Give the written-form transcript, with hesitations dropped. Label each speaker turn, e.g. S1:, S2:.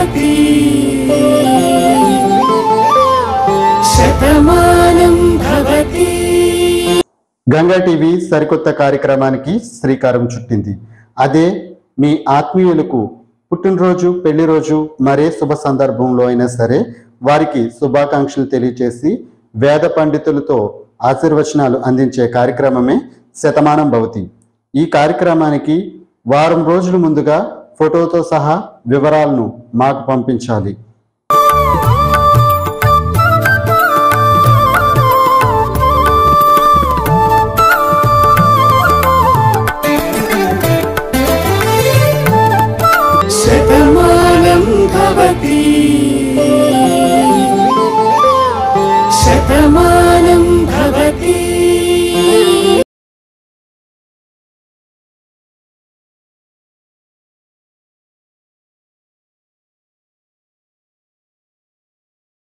S1: భవతి Shatamanam Bhavati.
S2: Ganga TV సరికొత్త కార్యక్రమానికి శ్రీకారం చుట్టింది. అదే మీ ఆత్మీయులకు పుట్టినరోజు, పెళ్లి రోజు, మరే శుభ సందర్భంలో అయినా సరే వారికి శుభాకాంక్షలు తెలియచేసి వేద పండితులతో ఆశీర్వచనాలు అందించే కార్యక్రమమే శతమానం భవతి. ఈ కార్యక్రమానికి వారం రోజుల ముందుగా ఫోటోతో సహా వివరాలను మాకు పంపించాలి.
S1: శతమానం భవతి శతమానం